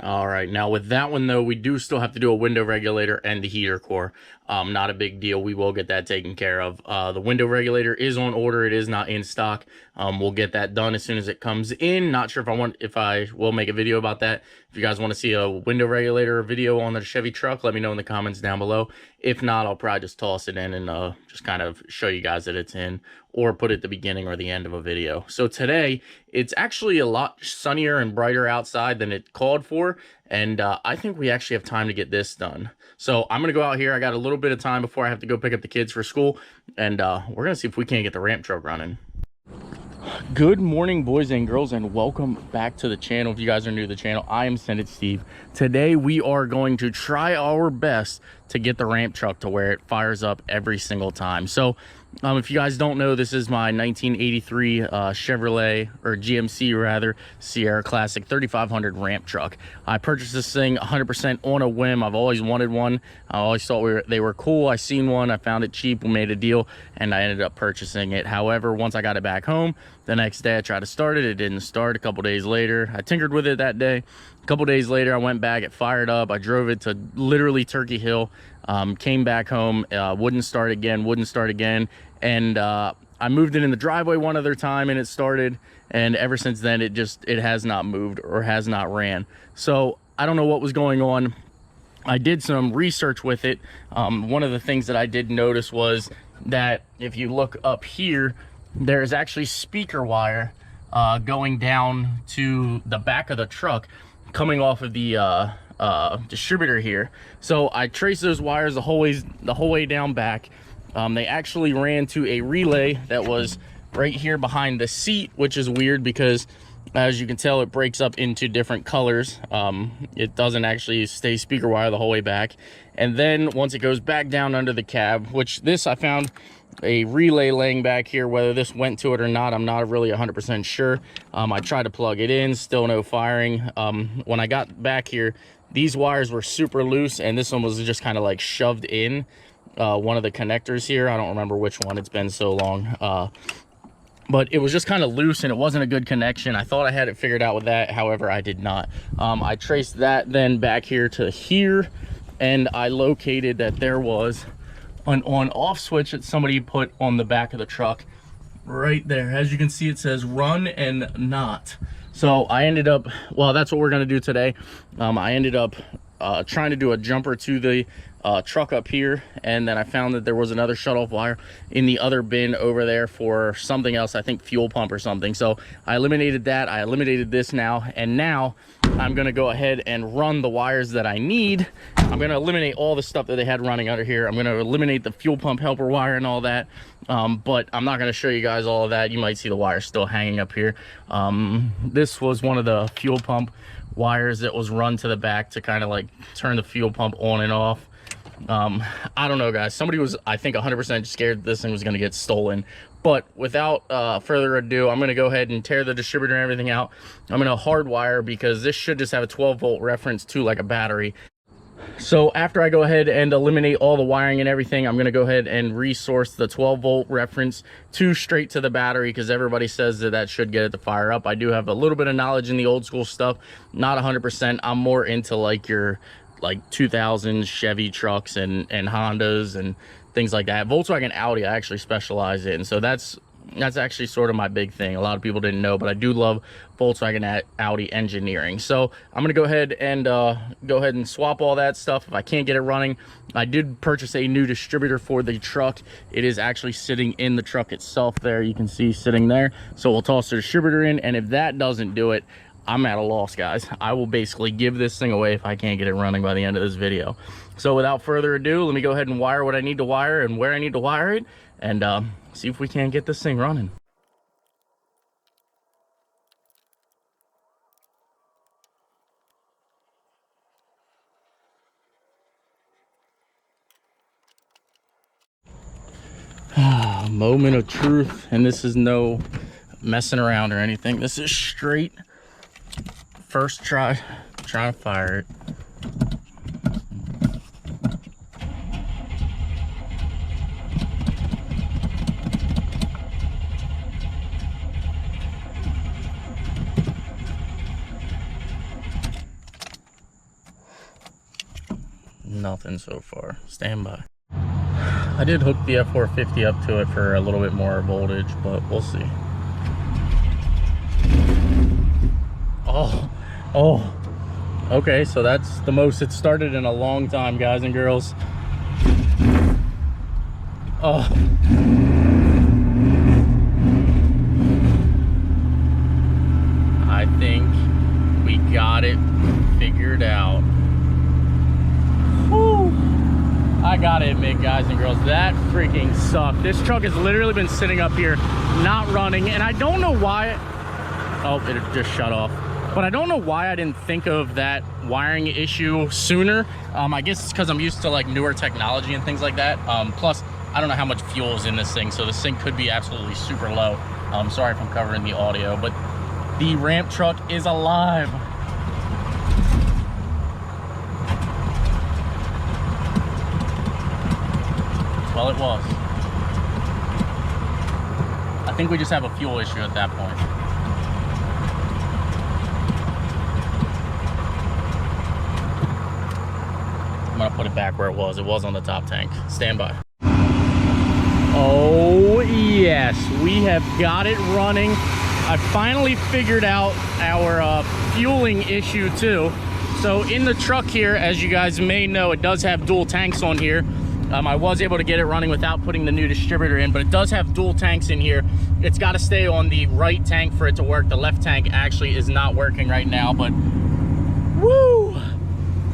All right, now with that one though, we do still have to do a window regulator and the heater core. Not a big deal. We will get that taken care of. The window regulator is on order. It is not in stock. We'll get that done as soon as it comes in. Not sure if I will make a video about that. If you guys want to see a window regulator video on the Chevy truck, let me know in the comments down below. If not, I'll probably just toss it in and just kind of show you guys that it's in, or put it at the beginning or the end of a video. So today, it's actually a lot sunnier and brighter outside than it called for, and I think we actually have time to get this done. So I'm gonna go out here. I got a little bit of time before I have to go pick up the kids for school, and we're gonna see if we can't get the ramp truck running. Good morning, boys and girls, and welcome back to the channel. If you guys are new to the channel, I am Send It Steve. Today we are going to try our best to get the ramp truck to where it fires up every single time. So if you guys don't know, this is my 1983 Chevrolet, or GMC rather, Sierra Classic 3500 ramp truck. I purchased this thing 100% on a whim. I've always wanted one. I always thought they were cool. I seen one, I found it cheap, we made a deal, and I ended up purchasing it. However, once I got it back home, the next day I tried to start it. It didn't start. A couple days later, I tinkered with it that day. A couple days later, I went back, it fired up. I drove it to literally Turkey Hill, came back home, wouldn't start again. And I moved it in the driveway one other time and it started. And ever since then, it has not moved or has not ran. So I don't know what was going on. I did some research with it. One of the things that I did notice was that if you look up here, there's actually speaker wire going down to the back of the truck, coming off of the distributor here. So I traced those wires the whole way down back. They actually ran to a relay that was right here behind the seat, which is weird because, as you can tell, it breaks up into different colors. It doesn't actually stay speaker wire the whole way back. And then once it goes back down under the cab, which this I found a relay laying back here. Whether this went to it or not, I'm not really 100% sure. I tried to plug it in, still no firing. When I got back here, these wires were super loose, and this one was just kind of like shoved in one of the connectors here. I don't remember which one, it's been so long. But it was just kind of loose and it wasn't a good connection. I thought I had it figured out with that, however I did not. I traced that then back here to here, and I located that there was an on-off switch that somebody put on the back of the truck right there. As you can see, it says run and not. So I ended up, well, that's what we're going to do today. I ended up trying to do a jumper to the truck up here, and then I found that there was another shutoff wire in the other bin over there for something else, I think fuel pump or something. So I eliminated that. I eliminated this now, and now I'm going to go ahead and run the wires that I need. I'm going to eliminate all the stuff that they had running under here. I'm going to eliminate the fuel pump helper wire and all that, but I'm not going to show you guys all of that. You might see the wire still hanging up here. This was one of the fuel pump wires that was run to the back to kind of like turn the fuel pump on and off. I don't know, guys. Somebody was, I think, 100% scared that this thing was going to get stolen. But without further ado, I'm going to go ahead and tear the distributor and everything out. I'm going to hardwire, because this should just have a 12-volt reference to like a battery. So after I go ahead and eliminate all the wiring and everything, I'm going to go ahead and resource the 12-volt reference straight to the battery, because everybody says that should get it to fire up. I do have a little bit of knowledge in the old school stuff, not 100%. I'm more into like your 2000s Chevy trucks and Hondas and things like that. Volkswagen, Audi, I actually specialize in. So that's actually sort of my big thing. A lot of people didn't know, but I do love Volkswagen Audi engineering. So I'm gonna go ahead and swap all that stuff if I can't get it running. I did purchase a new distributor for the truck. It is actually sitting in the truck itself there. You can see sitting there. So we'll toss the distributor in, and if that doesn't do it, I'm at a loss, guys. I will basically give this thing away if I can't get it running by the end of this video. So without further ado, let me go ahead and wire what I need to wire and where I need to wire it, and see if we can't get this thing running. Moment of truth, and this is no messing around or anything. This is straight first try, trying to fire it. Nothing so far. Stand by. I did hook the F450 up to it for a little bit more voltage, but we'll see. Oh. Okay, so that's the most it started in a long time, guys and girls. Oh. I think we got it figured out. Whew. I gotta admit, guys and girls, that freaking sucked. This truck has literally been sitting up here, not running, and I don't know why. Oh, it just shut off. But I don't know why I didn't think of that wiring issue sooner. I guess it's because I'm used to like newer technology and things like that. Plus, I don't know how much fuel is in this thing, so this thing could be absolutely super low. Sorry if I'm covering the audio, but the ramp truck is alive. Well, it was. I think we just have a fuel issue at that point. I'm gonna put it back where it was. It was on the top tank. Stand by. Oh yes, we have got it running. I finally figured out our fueling issue too. So in the truck here, as you guys may know, it does have dual tanks on here. I was able to get it running without putting the new distributor in, but it does have dual tanks in here. It's got to stay on the right tank for it to work. The left tank actually is not working right now, but woo!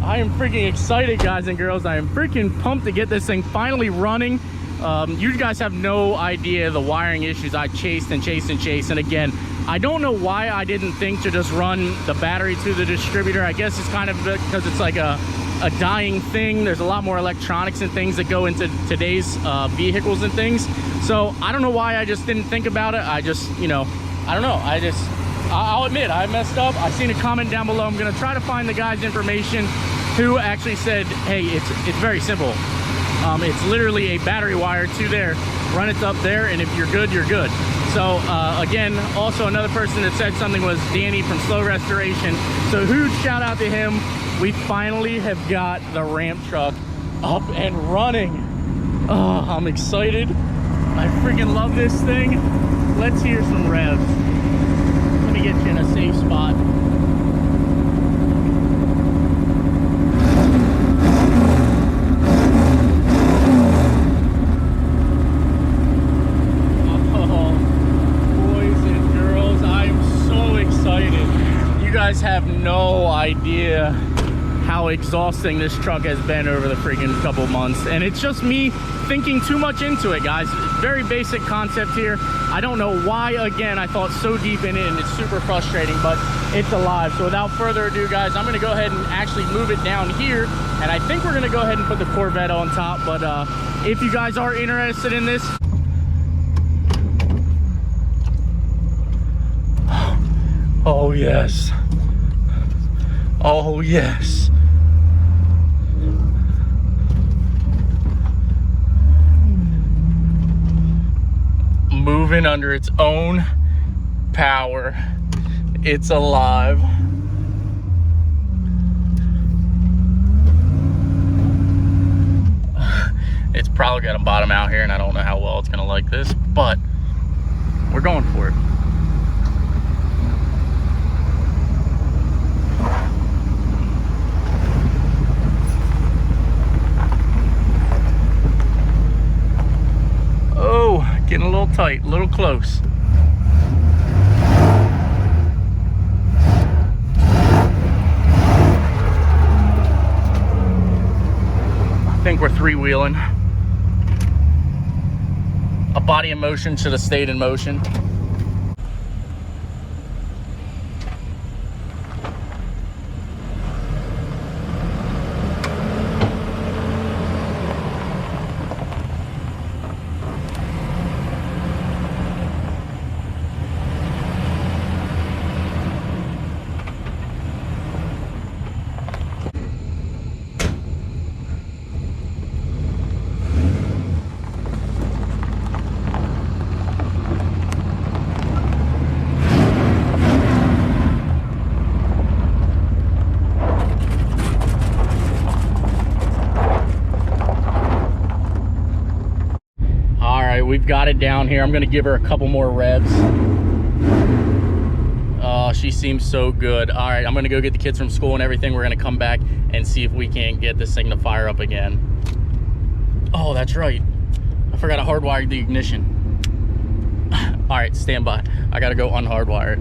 I am freaking excited, guys and girls. I am freaking pumped to get this thing finally running. You guys have no idea the wiring issues I chased and chased and chased. And again, I don't know why I didn't think to just run the battery to the distributor. I guess it's kind of because it's like a dying thing. There's a lot more electronics and things that go into today's vehicles and things. So I don't know why I just didn't think about it. I just, you know, I don't know. I'll admit I messed up. I seen a comment down below. I'm gonna try to find the guy's information who actually said, hey, it's very simple. It's literally a battery wire to there. Run it up there, and if you're good, you're good. So again, also another person that said something was Danny from Slow Restoration. So huge shout out to him. We finally have got the ramp truck up and running. Oh, I'm excited. I freaking love this thing. Let's hear some revs. Let me get you in a safe spot. Have no idea how exhausting this truck has been over the freaking couple months, and it's just me thinking too much into it, guys. Very basic concept here. I don't know why, again, I thought so deep in it, and it's super frustrating, but it's alive. So without further ado, guys, I'm gonna go ahead and actually move it down here, and I think we're gonna go ahead and put the Corvette on top. But if you guys are interested in this, oh yes. Oh yes. Moving under its own power. It's alive. It's probably gonna bottom out here, and I don't know how well it's gonna like this, but we're going for it. Oh, getting a little tight, a little close. I think we're three-wheeling. A body in motion should have stayed in motion. got it down here. I'm gonna give her a couple more revs. Oh, she seems so good. All right, I'm gonna go get the kids from school and everything. We're gonna come back and see if we can't get this thing to fire up again. Oh, that's right. I forgot to hardwire the ignition. All right, stand by. I gotta go unhardwire it.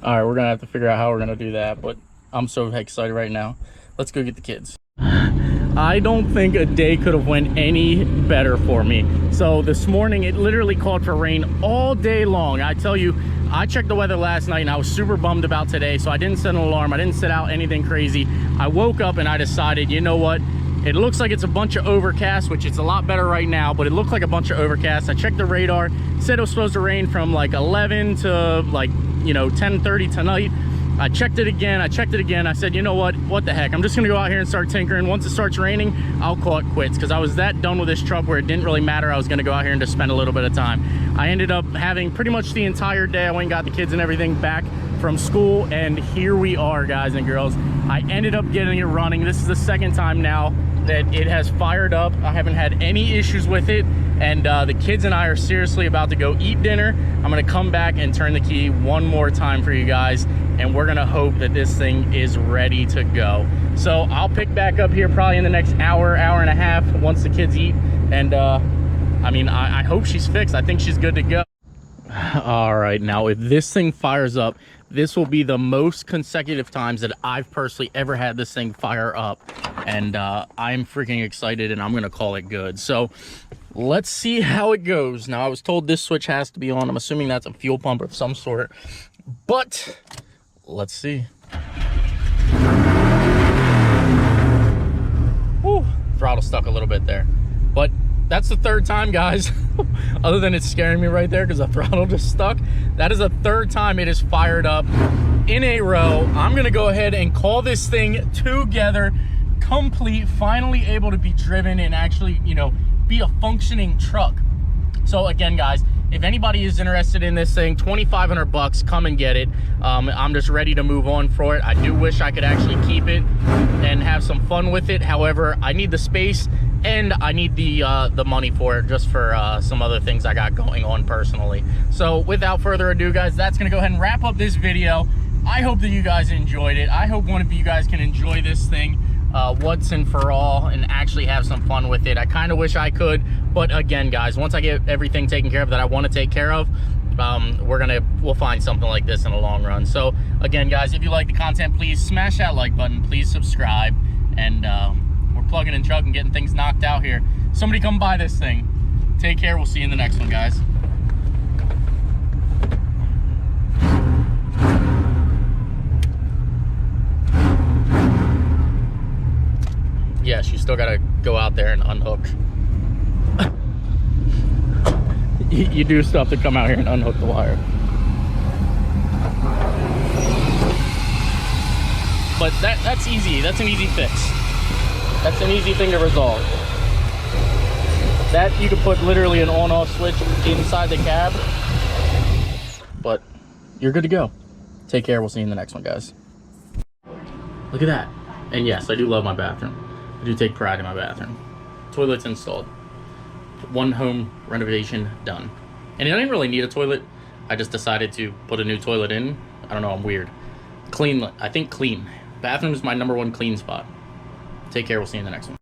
All right, we're gonna have to figure out how we're gonna do that, but I'm so excited right now. Let's go get the kids. I don't think a day could have went any better for me. So this morning, it literally called for rain all day long. I tell you, I checked the weather last night and I was super bummed about today, so I didn't set an alarm. I didn't set out anything crazy. I woke up and I decided, you know what? It looks like it's a bunch of overcast, which it's a lot better right now, but it looked like a bunch of overcast. I checked the radar, said it was supposed to rain from like 11 to like, you know, 10:30 tonight. I checked it again. I said, you know what the heck? I'm just gonna go out here and start tinkering. Once it starts raining, I'll call it quits, because I was that done with this truck where it didn't really matter. I was gonna go out here and just spend a little bit of time. I ended up having pretty much the entire day. I went and got the kids and everything back from school, and here we are, guys and girls. I ended up getting it running. This is the second time now that it has fired up. I haven't had any issues with it, and the kids and I are seriously about to go eat dinner. I'm gonna come back and turn the key one more time for you guys, and we're gonna hope that this thing is ready to go. So I'll pick back up here probably in the next hour and a half once the kids eat, and I mean, I hope she's fixed. I think she's good to go. All right, now if this thing fires up, this will be the most consecutive times that I've personally ever had this thing fire up, and I'm freaking excited, and I'm gonna call it good. So let's see how it goes. Now, I was told this switch has to be on. I'm assuming that's a fuel pump of some sort, but let's see. Whew, throttle stuck a little bit there, but that's the third time, guys. Other than it's scaring me right there because the throttle just stuck, that is the third time it is fired up in a row. I'm gonna go ahead and call this thing together, complete, finally able to be driven and actually, you know, be a functioning truck. So again, guys, if anybody is interested in this thing, 2,500 bucks, come and get it. I'm just ready to move on for it. I do wish I could actually keep it and have some fun with it. However, I need the space and I need the money for it, just for some other things I got going on personally. So without further ado, guys, that's gonna go ahead and wrap up this video. I hope that you guys enjoyed it. I hope one of you guys can enjoy this thing once and for all and actually have some fun with it. I kind of wish I could, but again, guys, once I get everything taken care of that I want to take care of, we'll find something like this in the long run. So again, guys, if you like the content, please smash that like button, please subscribe, and we're plugging and chugging, getting things knocked out here. Somebody come buy this thing. Take care. We'll see you in the next one, guys. Yes, you still gotta go out there and unhook. You do still have to come out here and unhook the wire. But that's easy. That's an easy fix. That's an easy thing to resolve. That you could put literally an on-off switch inside the cab. But you're good to go. Take care. We'll see you in the next one, guys. Look at that. And yes, I do love my bathroom. I do take pride in my bathroom. Toilet's installed. One home renovation done. And I didn't really need a toilet. I just decided to put a new toilet in. I don't know, I'm weird. Clean, I think clean. Bathroom is my #1 clean spot. Take care, we'll see you in the next one.